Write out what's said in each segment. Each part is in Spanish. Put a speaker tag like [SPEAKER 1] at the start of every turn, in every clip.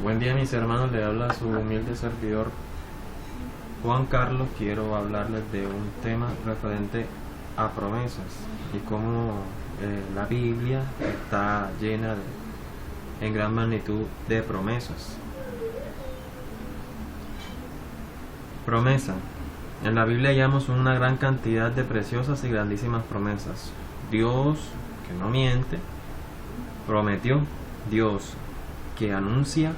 [SPEAKER 1] Buen día mis hermanos, le habla su humilde servidor Juan Carlos. Quiero hablarles de un tema referente a promesas y cómo la Biblia está llena en gran magnitud de promesas. Promesa. En la Biblia hallamos una gran cantidad de preciosas y grandísimas promesas. Dios, que no miente, prometió. Dios, que anuncia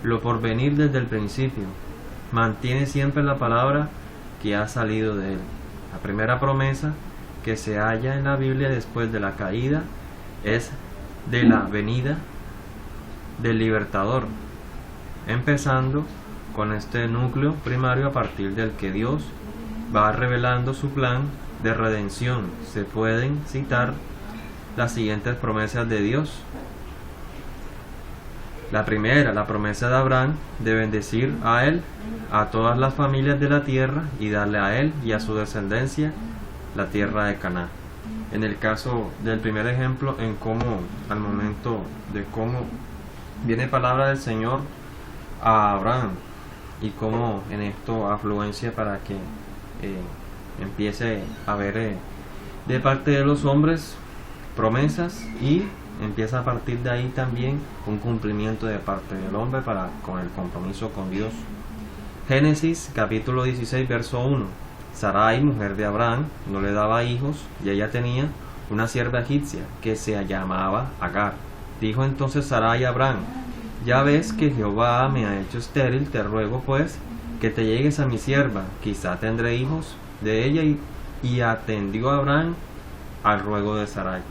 [SPEAKER 1] lo por venir desde el principio, mantiene siempre la palabra que ha salido de él. La primera promesa que se halla en la Biblia después de la caída es de la venida del libertador, empezando con este núcleo primario a partir del que Dios va revelando su plan de redención. Se pueden citar las siguientes promesas de Dios. La primera, la promesa de Abraham de bendecir a él, a todas las familias de la tierra y darle a él y a su descendencia la tierra de Canaán. En el caso del primer ejemplo, en cómo, al momento de cómo viene palabra del Señor a Abraham y cómo en esto afluencia para que empiece a haber de parte de los hombres promesas, y empieza a partir de ahí también un cumplimiento de parte del hombre con el compromiso con Dios. Génesis capítulo 16 verso 1. Sarai, mujer de Abraham, no le daba hijos, y ella tenía una sierva egipcia que se llamaba Agar. Dijo entonces Sarai a Abraham: ya ves que Jehová me ha hecho estéril, te ruego pues que te llegues a mi sierva, quizá tendré hijos de ella. Y atendió a Abraham al ruego de Sarai.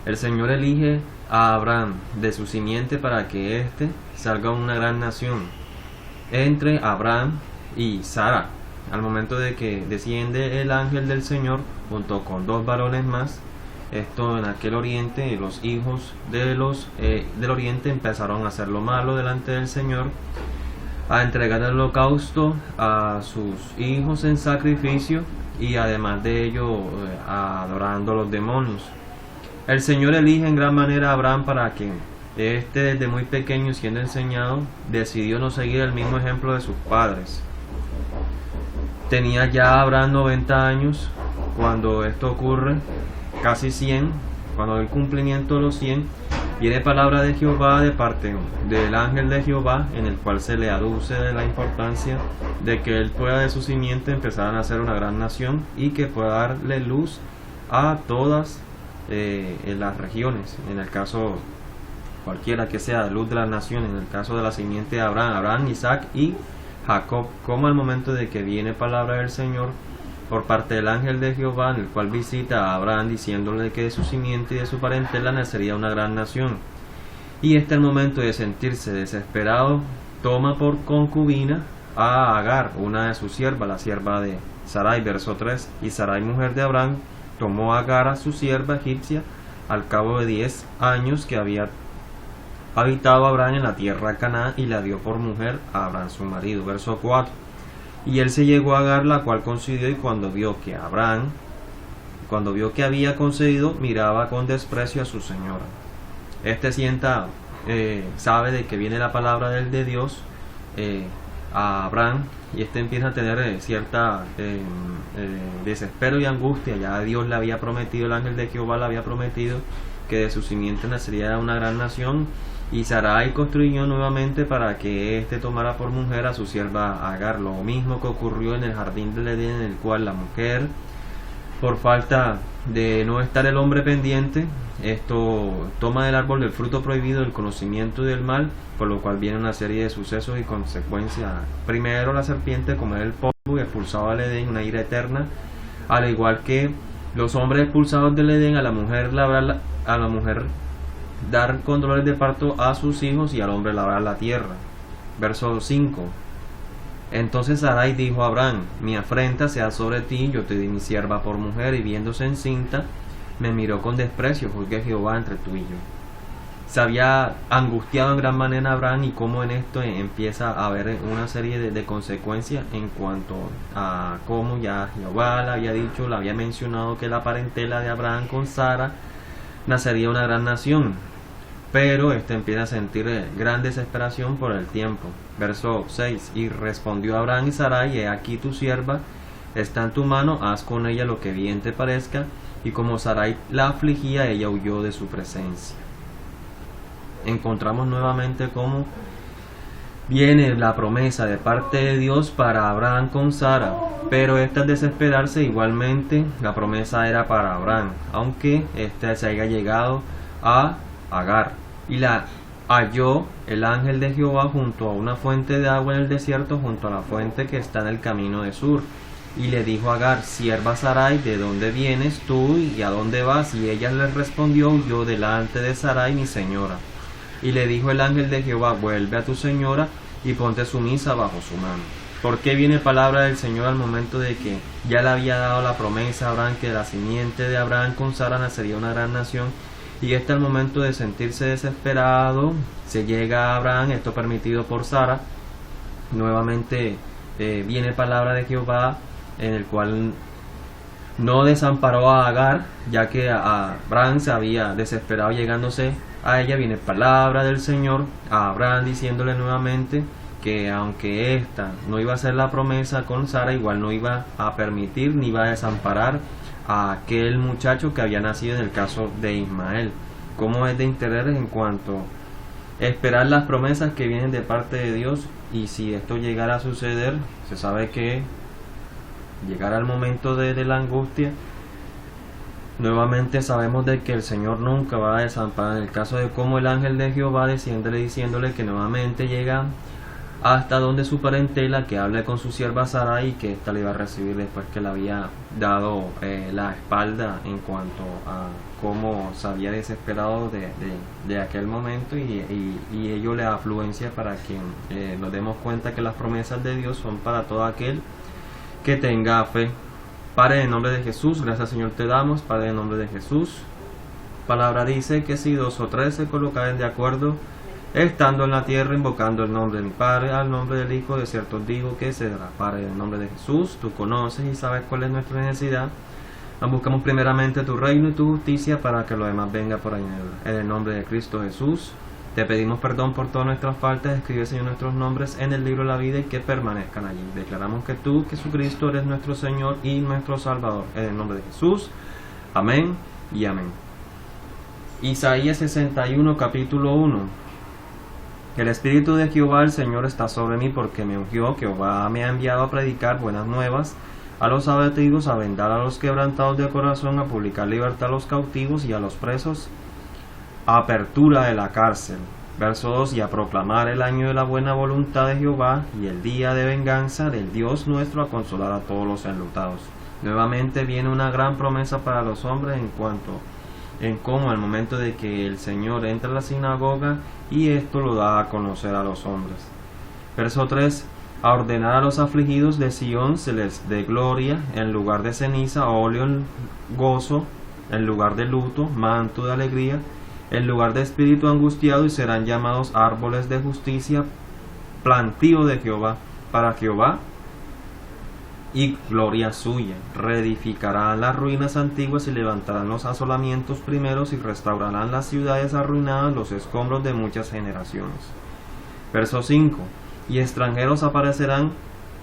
[SPEAKER 1] El Señor elige a Abraham de su simiente para que éste salga una gran nación. Entre Abraham y Sara, al momento de que desciende el ángel del Señor junto con dos varones más, esto en aquel oriente, los hijos del oriente empezaron a hacer lo malo delante del Señor, a entregar el holocausto a sus hijos en sacrificio, y además de ello adorando a los demonios. El Señor elige en gran manera a Abraham para que desde muy pequeño, siendo enseñado, decidió no seguir el mismo ejemplo de sus padres. Tenía ya Abraham 90 años cuando esto ocurre, casi 100, cuando el cumplimiento de los 100, viene palabra de Jehová de parte del ángel de Jehová, en el cual se le aduce de la importancia de que él pueda de su simiente empezar a nacer una gran nación y que pueda darle luz a todas en las regiones, en el caso cualquiera que sea, luz de las naciones, en el caso de la simiente de Abraham, Isaac y Jacob. Como al momento de que viene palabra del Señor por parte del ángel de Jehová, en el cual visita a Abraham diciéndole que de su simiente y de su parentela nacería una gran nación, y el momento de sentirse desesperado, toma por concubina a Agar, una de sus siervas, la sierva de Sarai, verso 3. Y Sarai, mujer de Abraham, tomó a Agar, a su sierva egipcia, al cabo de 10 años que había habitado Abraham en la tierra de Canaán, y la dio por mujer a Abraham su marido. Verso 4. Y él se llegó a Agar, la cual concedió, y cuando vio que había concedido, miraba con desprecio a su señora. Sabe de que viene la palabra de Dios a Abraham, y empieza a tener cierta desespero y angustia. Ya Dios le había prometido, el ángel de Jehová le había prometido que de su simiente nacería una gran nación, y Sarai construyó nuevamente para que tomara por mujer a su sierva Agar. Lo mismo que ocurrió en el jardín del Edén, en el cual la mujer, por falta de no estar el hombre pendiente, toma del árbol del fruto prohibido, del conocimiento del mal, por lo cual viene una serie de sucesos y consecuencias. Primero, la serpiente comer el polvo y expulsado al Edén, una ira eterna, al igual que los hombres expulsados del Edén, a la mujer dar con dolores de parto a sus hijos, y al hombre labrar la tierra. Verso 5. Entonces Sarai dijo a Abraham: mi afrenta sea sobre ti, yo te di mi sierva por mujer. Y viéndose encinta, me miró con desprecio, juzgué Jehová entre tú y yo. Se había angustiado en gran manera Abraham, y cómo en esto empieza a haber una serie de consecuencias en cuanto a cómo ya Jehová le había dicho, le había mencionado que la parentela de Abraham con Sara nacería una gran nación. pero empieza a sentir gran desesperación por el tiempo. Verso 6: y respondió Abraham y Sarai: he aquí tu sierva está en tu mano, haz con ella lo que bien te parezca. Y como Sarai la afligía, ella huyó de su presencia. Encontramos nuevamente cómo viene la promesa de parte de Dios para Abraham con Sara, pero esta al desesperarse, igualmente la promesa era para Abraham, aunque se haya llegado a Agar, y la halló el ángel de Jehová junto a una fuente de agua en el desierto, junto a la fuente que está en el camino de Sur. Y le dijo a Agar: sierva Sarai, ¿de dónde vienes tú y a dónde vas? Y ella le respondió: yo delante de Sarai mi señora. Y le dijo el ángel de Jehová: vuelve a tu señora y ponte sumisa bajo su mano. ¿Por qué viene palabra del Señor al momento de que ya le había dado la promesa a Abraham que de la simiente de Abraham con Sara nacería una gran nación? Y al momento de sentirse desesperado, se llega a Abraham, esto permitido por Sara. Nuevamente viene palabra de Jehová, en el cual no desamparó a Agar, ya que Abraham se había desesperado llegándose a ella. Viene palabra del Señor a Abraham diciéndole nuevamente que aunque esta no iba a hacer la promesa con Sara, igual no iba a permitir ni iba a desamparar a aquel muchacho que había nacido en el caso de Ismael. Como es de interés en cuanto a esperar las promesas que vienen de parte de Dios, y si esto llegara a suceder, se sabe que llegará el momento de la angustia. Nuevamente sabemos de que el Señor nunca va a desamparar. En el caso de cómo el ángel de Jehová desciende diciéndole que nuevamente llega hasta donde su parentela, que hable con su sierva Sarai, y que ésta le iba a recibir después que le había dado la espalda en cuanto a cómo se había desesperado de aquel momento, y ello le da afluencia para que nos demos cuenta que las promesas de Dios son para todo aquel que tenga fe. Padre, en el nombre de Jesús, gracias Señor te damos. Padre, en el nombre de Jesús, palabra dice que si 2 o 3 se colocan de acuerdo, estando en la tierra, invocando el nombre de mi Padre, al nombre del Hijo, de cierto digo que se dará. Padre, en el nombre de Jesús, tú conoces y sabes cuál es nuestra necesidad. Buscamos primeramente tu reino y tu justicia, para que lo demás venga por añadidura. En el nombre de Cristo Jesús, te pedimos perdón por todas nuestras faltas. Escribe, Señor, nuestros nombres en el libro de la vida, y que permanezcan allí. Declaramos que tú, Jesucristo, eres nuestro Señor y nuestro Salvador. En el nombre de Jesús, amén y amén. Isaías 61, capítulo 1. El Espíritu de Jehová el Señor está sobre mí, porque me ungió. Jehová me ha enviado a predicar buenas nuevas a los abatidos, a vendar a los quebrantados de corazón, a publicar libertad a los cautivos y a los presos, a apertura de la cárcel. Verso 2: y a proclamar el año de la buena voluntad de Jehová, y el día de venganza del Dios nuestro, a consolar a todos los enlutados. Nuevamente viene una gran promesa para los hombres en cómo al momento de que el Señor entra a la sinagoga, y esto lo da a conocer a los hombres. Verso 3: a ordenar a los afligidos de Sión se les dé gloria, en lugar de ceniza, óleo en gozo, en lugar de luto, manto de alegría, en lugar de espíritu angustiado, y serán llamados árboles de justicia, plantío de Jehová, para Jehová y gloria suya. Reedificarán las ruinas antiguas, y levantarán los asolamientos primeros, y restaurarán las ciudades arruinadas, los escombros de muchas generaciones. Verso 5: y extranjeros aparecerán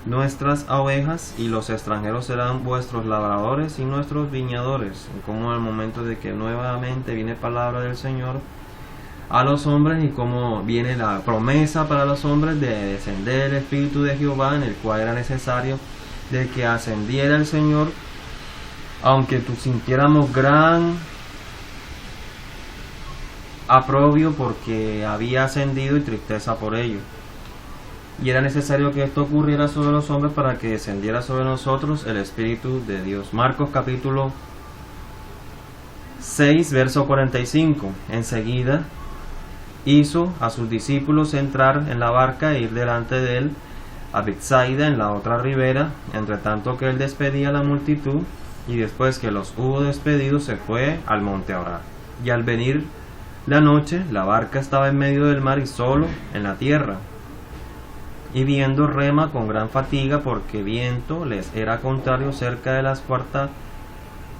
[SPEAKER 1] nuestras ovejas, y los extranjeros serán vuestros labradores y nuestros viñadores. Como en el momento de que nuevamente viene palabra del Señor a los hombres, y como viene la promesa para los hombres de descender el Espíritu de Jehová, en el cual era necesario de que ascendiera el Señor, aunque sintiéramos gran aprobio porque había ascendido, y tristeza por ello. Y era necesario que esto ocurriera sobre los hombres para que descendiera sobre nosotros el Espíritu de Dios. Marcos capítulo 6, verso 45. Enseguida hizo a sus discípulos entrar en la barca e ir delante de él a Betsaida, en la otra ribera, entre tanto que él despedía a la multitud, y después que los hubo despedido, se fue al monte a orar. Y al venir la noche, la barca estaba en medio del mar y solo en la tierra. Y viendo rema con gran fatiga, porque viento les era contrario, cerca de las 4:00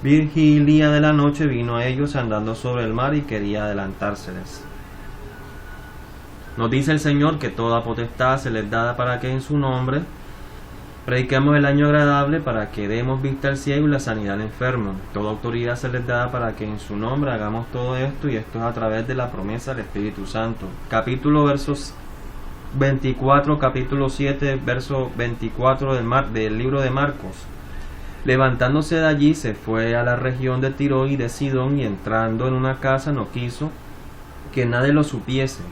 [SPEAKER 1] vigilia de la noche, vino a ellos andando sobre el mar, y quería adelantárseles. Nos dice el Señor que toda potestad se les da para que en su nombre prediquemos el año agradable, para que demos vista al ciego y la sanidad al enfermo. Toda autoridad se les da para que en su nombre hagamos todo esto, y esto es a través de la promesa del Espíritu Santo. Capítulo 7, verso 24 del libro de Marcos. Levantándose de allí, se fue a la región de Tiro y de Sidón, y entrando en una casa no quiso que nadie lo supiese,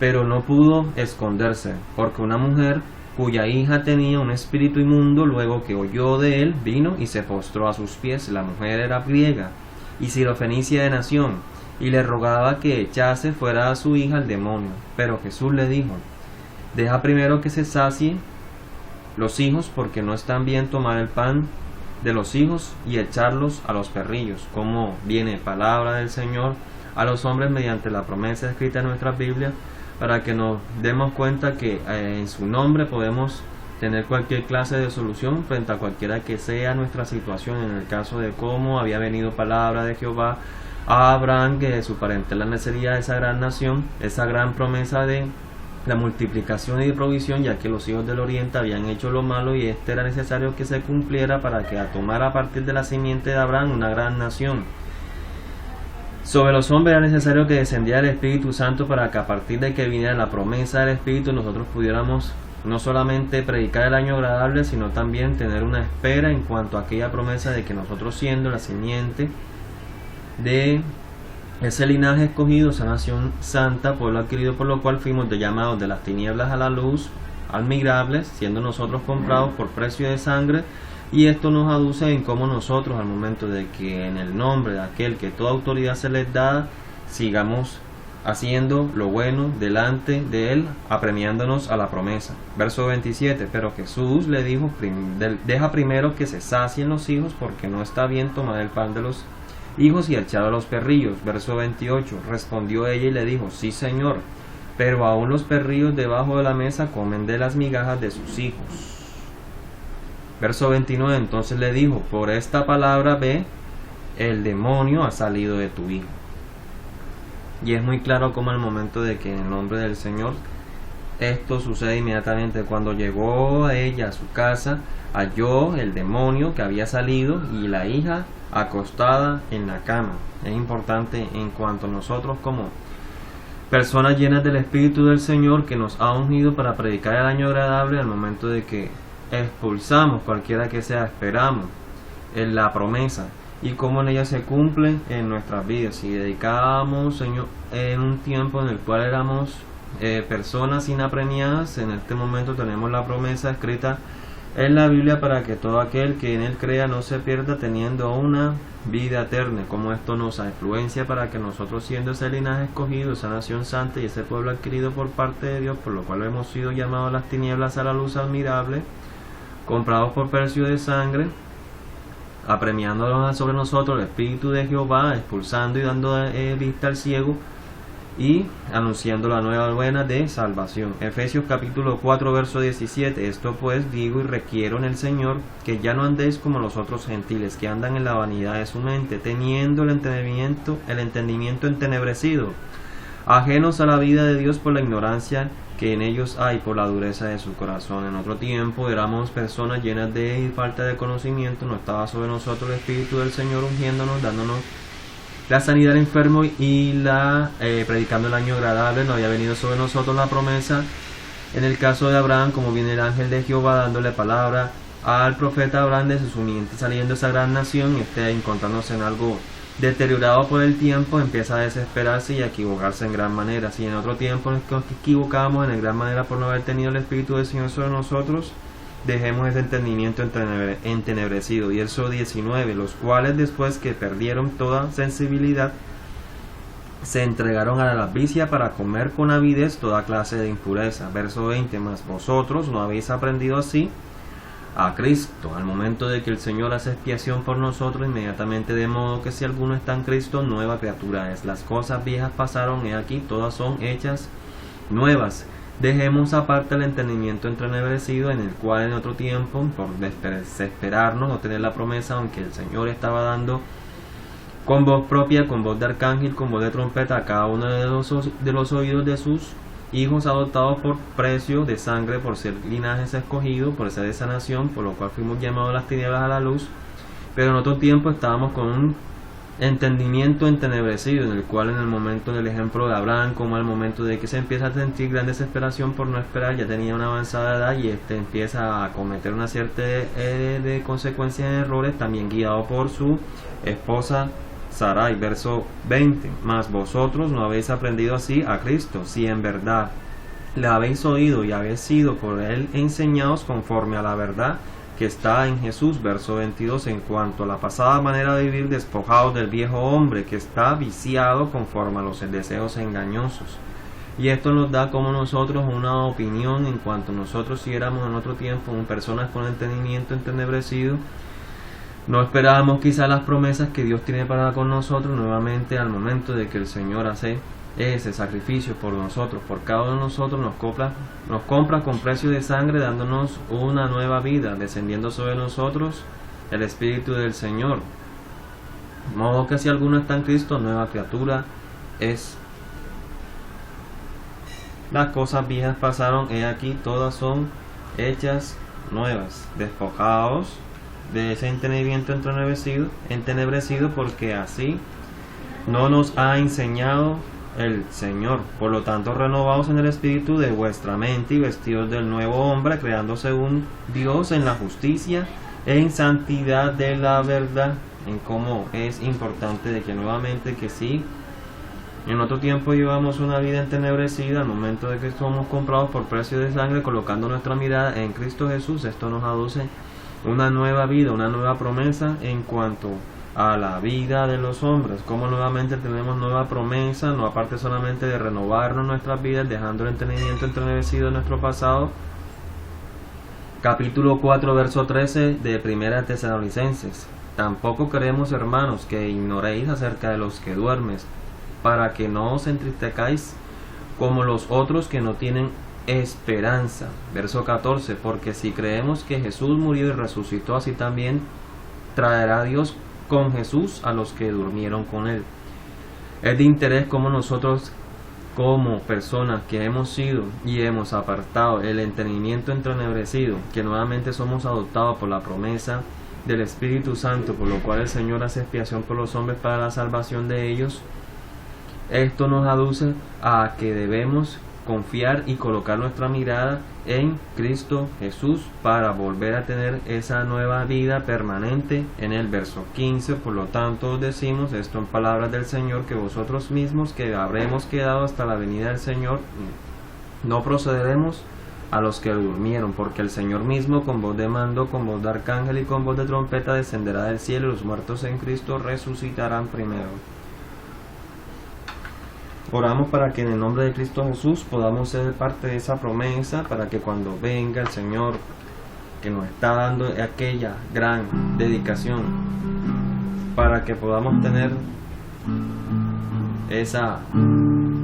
[SPEAKER 1] pero no pudo esconderse, porque una mujer cuya hija tenía un espíritu inmundo, luego que oyó de él, vino y se postró a sus pies. La mujer era griega y sirofenicia de nación, y le rogaba que echase fuera a su hija el demonio. Pero Jesús le dijo: deja primero que se sacien los hijos, porque no están bien tomar el pan de los hijos y echarlos a los perrillos. Como viene palabra del Señor a los hombres mediante la promesa escrita en nuestra Biblia, para que nos demos cuenta que en su nombre podemos tener cualquier clase de solución frente a cualquiera que sea nuestra situación. En el caso de cómo había venido palabra de Jehová a Abraham, que de su parentela nacería esa gran nación, esa gran promesa de la multiplicación y de provisión, ya que los hijos del oriente habían hecho lo malo, y era necesario que se cumpliera para que tomara a partir de la simiente de Abraham una gran nación. Sobre los hombres era necesario que descendiera el Espíritu Santo, para que a partir de que viniera la promesa del Espíritu nosotros pudiéramos no solamente predicar el año agradable, sino también tener una espera en cuanto a aquella promesa de que nosotros, siendo la simiente de ese linaje escogido, esa nación santa, pueblo adquirido, por lo cual fuimos llamados de las tinieblas a la luz, admirables, siendo nosotros comprados por precio de sangre. Y esto nos aduce en cómo nosotros, al momento de que en el nombre de aquel que toda autoridad se les da, sigamos haciendo lo bueno delante de él, apremiándonos a la promesa. Verso 27, pero Jesús le dijo: deja primero que se sacien los hijos, porque no está bien tomar el pan de los hijos y echar a los perrillos. Verso 28, respondió ella y le dijo: sí, Señor, pero aún los perrillos debajo de la mesa comen de las migajas de sus hijos. Verso 29, entonces le dijo: por esta palabra ve, el demonio ha salido de tu hijo. Y es muy claro como al momento de que en el nombre del Señor esto sucede inmediatamente. Cuando llegó a ella a su casa, halló el demonio que había salido y la hija acostada en la cama. Es importante en cuanto a nosotros como personas llenas del Espíritu del Señor, que nos ha ungido para predicar el año agradable, al momento de que expulsamos cualquiera que sea, esperamos en la promesa y cómo en ella se cumple en nuestras vidas. Si dedicábamos, Señor, en un tiempo en el cual éramos personas inapremiadas, en este momento tenemos la promesa escrita en la Biblia para que todo aquel que en él crea no se pierda, teniendo una vida eterna. Como esto nos influencia para que nosotros, siendo ese linaje escogido, esa nación santa y ese pueblo adquirido por parte de Dios, por lo cual hemos sido llamados las tinieblas a la luz admirable, comprados por precio de sangre, apremiándonos sobre nosotros el Espíritu de Jehová, expulsando y dando vista al ciego, y anunciando la nueva buena de salvación. Efesios capítulo 4 verso 17, esto pues digo y requiero en el Señor, que ya no andéis como los otros gentiles, que andan en la vanidad de su mente, teniendo el entendimiento entenebrecido, ajenos a la vida de Dios por la ignorancia que en ellos hay, por la dureza de su corazón. En otro tiempo éramos personas llenas de falta de conocimiento, no estaba sobre nosotros el Espíritu del Señor ungiéndonos, dándonos la sanidad al enfermo y predicando el año agradable. No había venido sobre nosotros la promesa. En el caso de Abraham, como viene el ángel de Jehová dándole palabra al profeta Abraham de su simiente saliendo esa gran nación, y encontrándose en algo deteriorado por el tiempo, empieza a desesperarse y a equivocarse en gran manera. Si en otro tiempo nos equivocamos en gran manera por no haber tenido el Espíritu del Señor sobre nosotros, dejemos ese entendimiento entenebrecido. Y verso 19, los cuales después que perdieron toda sensibilidad, se entregaron a la lascivia para comer con avidez toda clase de impureza. Verso 20, mas vosotros no habéis aprendido así a Cristo. Al momento de que el Señor hace expiación por nosotros, inmediatamente, de modo que si alguno está en Cristo, nueva criatura es. Las cosas viejas pasaron, he aquí, todas son hechas nuevas. Dejemos aparte el entendimiento entenebrecido, en el cual en otro tiempo, por desesperarnos, no tener la promesa, aunque el Señor estaba dando con voz propia, con voz de arcángel, con voz de trompeta a cada uno de los oídos de sus hijos adoptados por precio de sangre, por ser linajes escogidos, por ser de esa nación, por lo cual fuimos llamados de las tinieblas a la luz. Pero en otro tiempo estábamos con un entendimiento entenebrecido, en el cual en el momento del ejemplo de Abraham, como al momento de que se empieza a sentir gran desesperación por no esperar, ya tenía una avanzada edad y empieza a cometer una cierta de consecuencias de errores, también guiado por su esposa Sarai. Verso 20: mas vosotros no habéis aprendido así a Cristo, si en verdad le habéis oído y habéis sido por él enseñados conforme a la verdad que está en Jesús. Verso 22: en cuanto a la pasada manera de vivir, despojados del viejo hombre que está viciado conforme a los deseos engañosos. Y esto nos da como nosotros una opinión en cuanto nosotros si éramos en otro tiempo personas con entendimiento entenebrecido, no esperábamos quizá las promesas que Dios tiene para con nosotros nuevamente al momento de que el Señor hace ese sacrificio por nosotros, por cada uno de nosotros, nos compra con precio de sangre, dándonos una nueva vida, descendiendo sobre nosotros el Espíritu del Señor. De modo que si alguno está en Cristo, nueva criatura es. Las cosas viejas pasaron, he aquí, todas son hechas nuevas. Despojados de ese entendimiento entenebrecido, porque así no nos ha enseñado el Señor. Por lo tanto, renovaos en el espíritu de vuestra mente y vestidos del nuevo hombre, creando según Dios en la justicia, en santidad de la verdad. En cómo es importante de que nuevamente que sí, en otro tiempo llevamos una vida entenebrecida, al momento de que somos comprados por precio de sangre, colocando nuestra mirada en Cristo Jesús, esto nos aduce una nueva vida, una nueva promesa en cuanto a la vida de los hombres, como nuevamente tenemos nueva promesa, no aparte solamente de renovarnos nuestras vidas, dejando el entendimiento entenebrecido de nuestro pasado. Capítulo 4, verso 13 de Primera Tesalonicenses: tampoco queremos, hermanos, que ignoréis acerca de los que duermes, para que no os entristezcáis como los otros que no tienen esperanza. Verso 14: porque si creemos que Jesús murió y resucitó, así también traerá Dios con Jesús a los que durmieron con él. Es de interés como nosotros, como personas que hemos sido y hemos apartado el entendimiento entenebrecido, que nuevamente somos adoptados por la promesa del Espíritu Santo, por lo cual el Señor hace expiación por los hombres para la salvación de ellos. Esto nos aduce a que debemos confiar y colocar nuestra mirada en Cristo Jesús para volver a tener esa nueva vida permanente. En el verso 15, por lo tanto os decimos esto en palabras del Señor, que vosotros mismos que habremos quedado hasta la venida del Señor, no procederemos a los que durmieron, porque el Señor mismo con voz de mando, con voz de arcángel y con voz de trompeta descenderá del cielo, y los muertos en Cristo resucitarán primero. Oramos para que en el nombre de Cristo Jesús podamos ser parte de esa promesa, para que cuando venga el Señor, que nos está dando aquella gran dedicación, para que podamos tener esa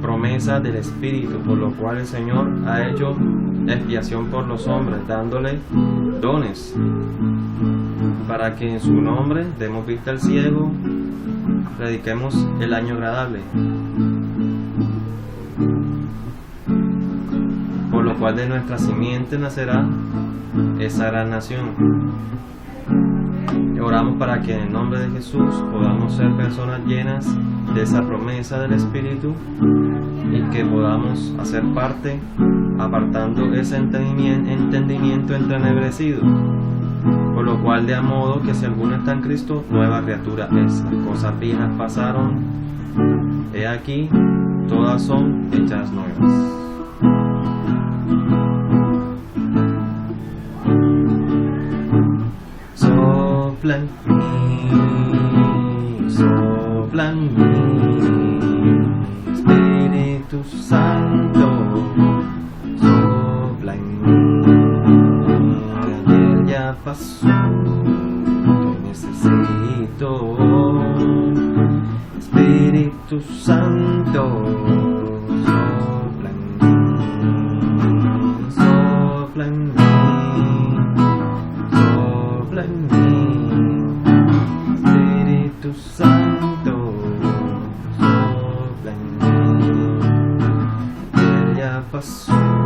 [SPEAKER 1] promesa del Espíritu, por lo cual el Señor ha hecho expiación por los hombres, dándole dones, para que en su nombre demos vista al ciego, prediquemos el año agradable, por lo cual de nuestra simiente nacerá esa gran nación. Oramos para que en el nombre de Jesús podamos ser personas llenas de esa promesa del Espíritu y que podamos hacer parte, apartando ese entendimiento entenebrecido, por lo cual de a modo que si alguno está en Cristo, nueva criatura es. Las cosas viejas pasaron, he aquí, todas son hechas nuevas. Sopla en mí, Espíritu Santo, sopla en mí. Ayer ya pasó, te necesito, Espíritu Santo, sopla en mí, sopla en mí, sopla en mí. Espíritu Santo, sopla en mí. salvación.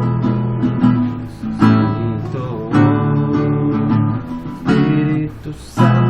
[SPEAKER 1] Espíritu Santo.